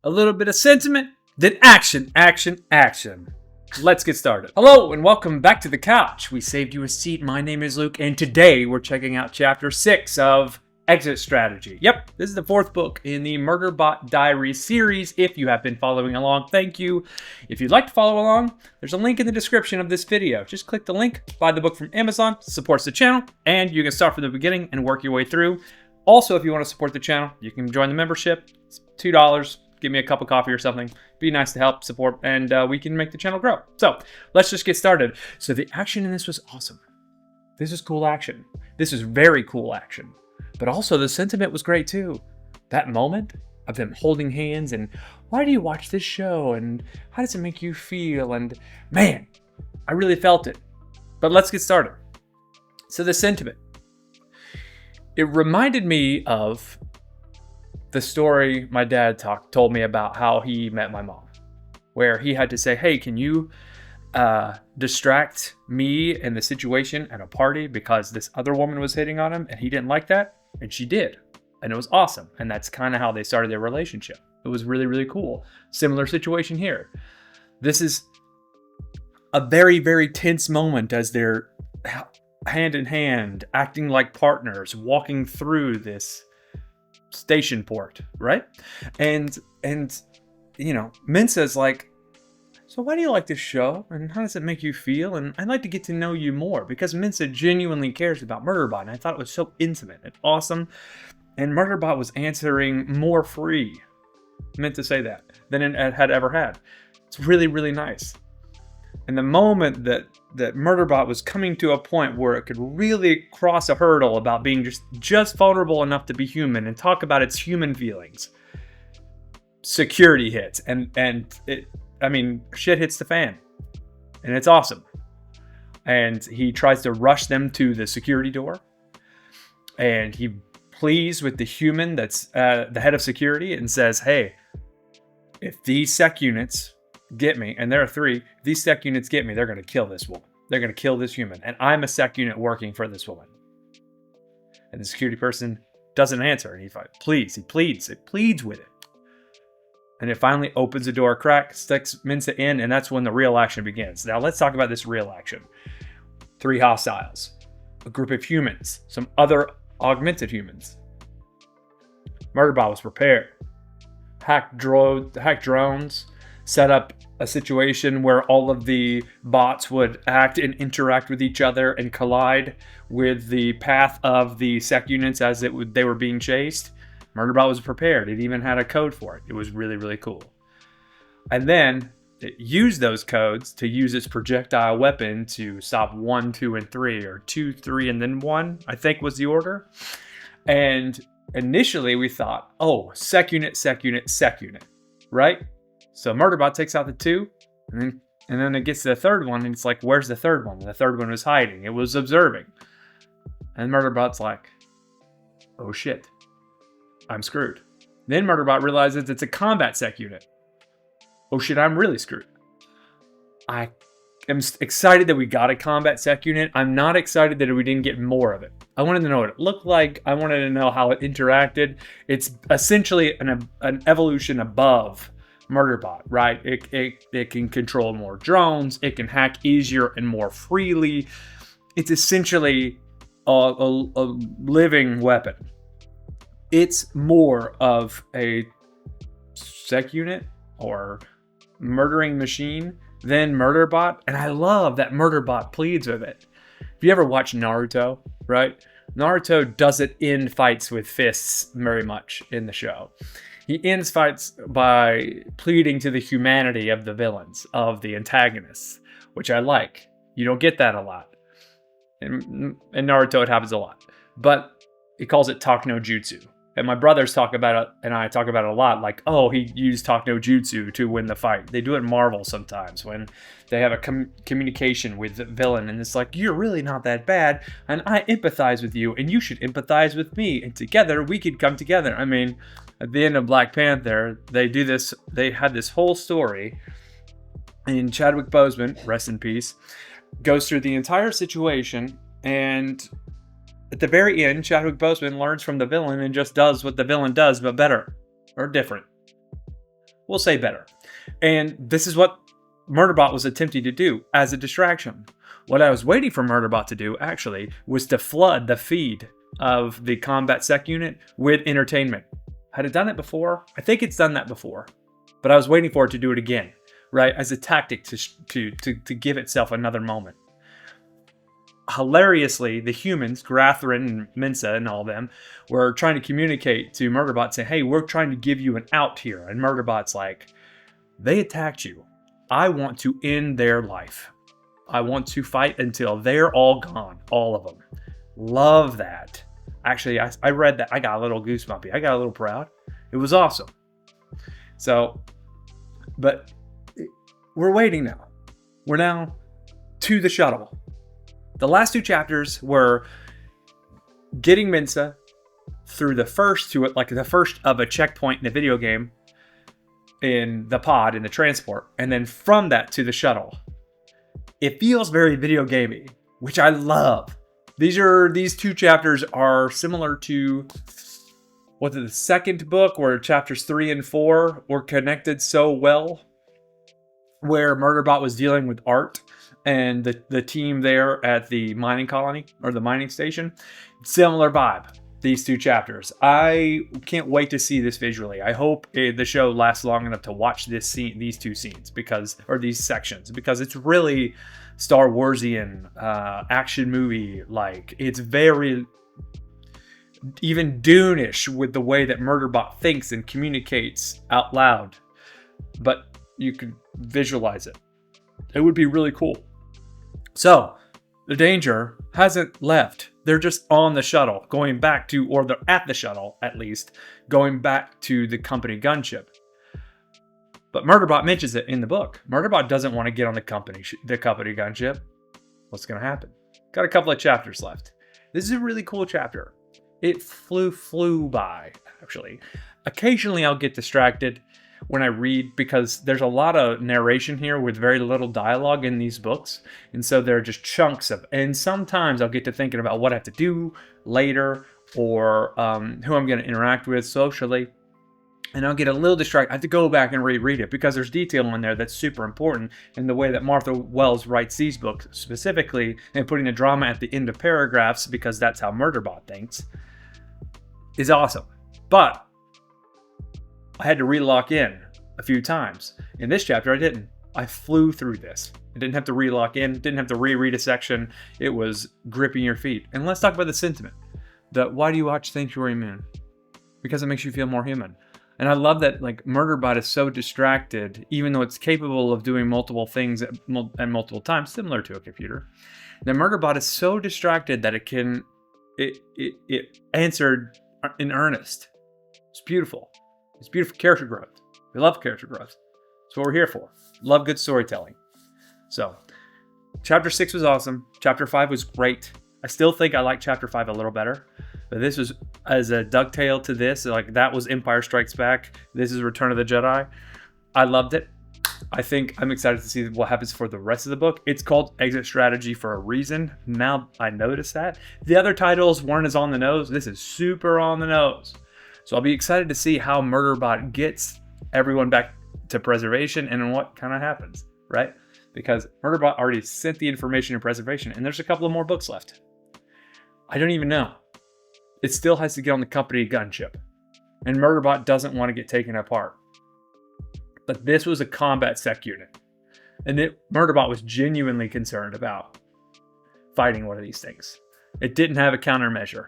a little bit of sentiment, then action, action, action. Let's get started. Hello and welcome back to the couch. We saved you a seat. My name is Luke, and today we're checking out Chapter 6 of Exit Strategy. Yep, this is the fourth book in the Murderbot Diaries series. If you have been following along, thank you. If you'd like to follow along, there's a link in the description of this video. Just click the link, buy the book from Amazon, supports the channel, and you can start from the beginning and work your way through. Also, if you want to support the channel, you can join the membership. It's $2. Give me a cup of coffee or something. Be nice to help support, and we can make the channel grow. So let's just get started. So the action in this was awesome. This is cool action. This is very cool action. But also the sentiment was great too. That moment of them holding hands and why do you watch this show and how does it make you feel? And man, I really felt it. But let's get started. So the sentiment. It reminded me of the story my dad told me about how he met my mom, where he had to say, hey, can you distract me in the situation at a party because this other woman was hitting on him and he didn't like that? And she did. And it was awesome. And that's kind of how they started their relationship. It was really, really cool. Similar situation here. This is a very, very tense moment as they're hand in hand, acting like partners, walking through this station port, right? And you know, Mensa's like, so why do you like this show? And how does it make you feel? And I'd like to get to know you more because Mensa genuinely cares about Murderbot. And I thought it was so intimate and awesome. And Murderbot was answering more free, meant to say that, than it had ever had. It's really, really nice. And the moment that Murderbot was coming to a point where it could really cross a hurdle about being just vulnerable enough to be human and talk about its human feelings, security hits. And it, I mean, shit hits the fan. And it's awesome. And he tries to rush them to the security door. And he pleads with the human that's the head of security and says, hey, if these sec units get me, and there are 3, if these sec units get me, they're going to kill this woman. They're going to kill this human. And I'm a sec unit working for this woman. And the security person doesn't answer. And he pleads with it. And it finally opens the door a crack, sticks Mensa in, and that's when the real action begins. Now let's talk about this real action. 3 hostiles, a group of humans, some other augmented humans. Murderbot was prepared. Hacked drones, set up a situation where all of the bots would act and interact with each other and collide with the path of the sec units as they were being chased. Murderbot was prepared. It even had a code for it. It was really, really cool. And then it used those codes to use its projectile weapon to stop 1, 2, and 3, or 2, 3, and then 1, I think was the order. And initially we thought, oh, sec unit, sec unit, sec unit, right? So Murderbot takes out the 2, and then it gets to the third one, and it's like, where's the third one? And the third one was hiding. It was observing. And Murderbot's like, oh shit, I'm screwed. Then Murderbot realizes it's a combat sec unit. Oh shit, I'm really screwed. I am excited that we got a combat sec unit. I'm not excited that we didn't get more of it. I wanted to know what it looked like. I wanted to know how it interacted. It's essentially an evolution above Murderbot, right? It can control more drones. It can hack easier and more freely. It's essentially a living weapon. It's more of a sec unit or murdering machine than Murderbot. And I love that Murderbot pleads with it. If you ever watch Naruto, right? Naruto doesn't end fights with fists very much in the show. He ends fights by pleading to the humanity of the villains, of the antagonists, which I like. You don't get that a lot. In Naruto, it happens a lot. But he calls it Talk no Jutsu. And my brothers talk about it, and I talk about it a lot, like, oh, he used Talk no Jutsu to win the fight. They do it in Marvel sometimes when they have a communication with the villain, and it's like, you're really not that bad, and I empathize with you, and you should empathize with me, and together we could come together. I mean, at the end of Black Panther, they do this, they had this whole story, and Chadwick Boseman, rest in peace, goes through the entire situation, and at the very end, Chadwick Boseman learns from the villain and just does what the villain does, but better or different. We'll say better. And this is what Murderbot was attempting to do as a distraction. What I was waiting for Murderbot to do, actually, was to flood the feed of the Combat SecUnit with entertainment. Had it done it before? I think it's done that before. But I was waiting for it to do it again, right? As a tactic to give itself another moment. Hilariously, the humans, Grathrin and Mensa and all of them, were trying to communicate to Murderbot, saying, hey, we're trying to give you an out here. And Murderbot's like, they attacked you. I want to end their life. I want to fight until they're all gone. All of them. Love that. Actually, I read that. I got a little goosebumpy. I got a little proud. It was awesome. So, but we're waiting now. We're now to the shuttle. The last 2 chapters were getting Mensa through the first of a checkpoint in the video game, in the pod, in the transport, and then from that to the shuttle. It feels very video gamey, which I love. These 2 chapters are similar to the second book, where chapters 3 and 4 were connected so well, where Murderbot was dealing with art and the team there at the mining colony, or the mining station. Similar vibe, these 2 chapters. I can't wait to see this visually. I hope the show lasts long enough to watch these 2 scenes, these sections, because it's really Star Warsian action movie like. It's very even Dune-ish with the way that Murderbot thinks and communicates out loud, but you can visualize it. It would be really cool. So, the danger hasn't left. They're just on the shuttle, going back to, or they're at the shuttle, at least, going back to the company gunship. But Murderbot mentions it in the book. Murderbot doesn't want to get on the company gunship. What's going to happen? Got a couple of chapters left. This is a really cool chapter. It flew by, actually. Occasionally I'll get distracted when I read, because there's a lot of narration here with very little dialogue in these books. And so they're just chunks of, and sometimes I'll get to thinking about what I have to do later, or who I'm going to interact with socially. And I'll get a little distracted. I have to go back and reread it, because there's detail in there that's super important. And the way that Martha Wells writes these books specifically, and putting the drama at the end of paragraphs, because that's how Murderbot thinks, is awesome. But I had to relock in a few times. In this chapter, I didn't. I flew through this. I didn't have to relock in, didn't have to reread a section. It was gripping your feet. And let's talk about the sentiment. Why do you watch Sanctuary Moon? Because it makes you feel more human. And I love that, like, Murderbot is so distracted, even though it's capable of doing multiple things at multiple times, similar to a computer. The Murderbot is so distracted that it answered in earnest. It's beautiful. It's beautiful character growth. We love character growth. That's what we're here for. Love good storytelling. So, chapter 6 was awesome. Chapter 5 was great. I still think I like chapter 5 a little better. But this was, as a dovetail to this, like, that was Empire Strikes Back. This is Return of the Jedi. I loved it. I think I'm excited to see what happens for the rest of the book. It's called Exit Strategy for a reason. Now I notice that. The other titles weren't as on the nose. This is super on the nose. So I'll be excited to see how Murderbot gets everyone back to preservation and what kind of happens, right? Because Murderbot already sent the information to preservation, and there's a couple of more books left. I don't even know. It still has to get on the company gunship, and Murderbot doesn't want to get taken apart. But this was a Combat SecUnit, and Murderbot was genuinely concerned about fighting one of these things. It didn't have a countermeasure.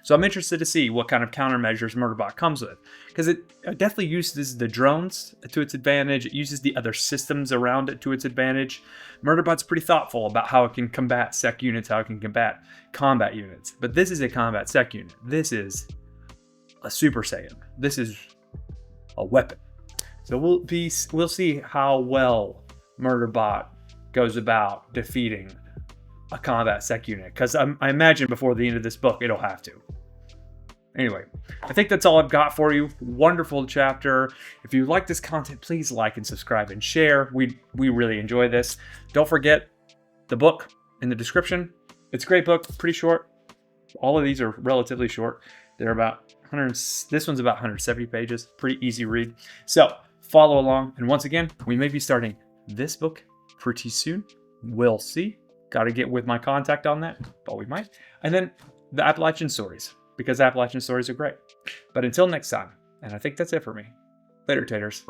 So I'm interested to see what kind of countermeasures Murderbot comes with, because it definitely uses the drones to its advantage. It uses the other systems around it to its advantage. Murderbot's pretty thoughtful about how it can combat sec units, how it can combat combat units. But this is a combat sec unit. This is a Super Saiyan. This is a weapon. So we'll see how well Murderbot goes about defeating a combat sec unit, because I imagine before the end of this book it'll have to. Anyway, I think that's all I've got for you. Wonderful chapter. If you like this content, please like and subscribe and share. We really enjoy this. Don't forget the book in the description. It's a great book, pretty short. All of these are relatively short. They're about 100. This one's about 170 pages. Pretty easy read. So follow along. And once again, we may be starting this book pretty soon. We'll see. Got to get with my contact on that, but we might. And then the Appalachian stories, because Appalachian stories are great. But until next time, and I think that's it for me. Later, taters.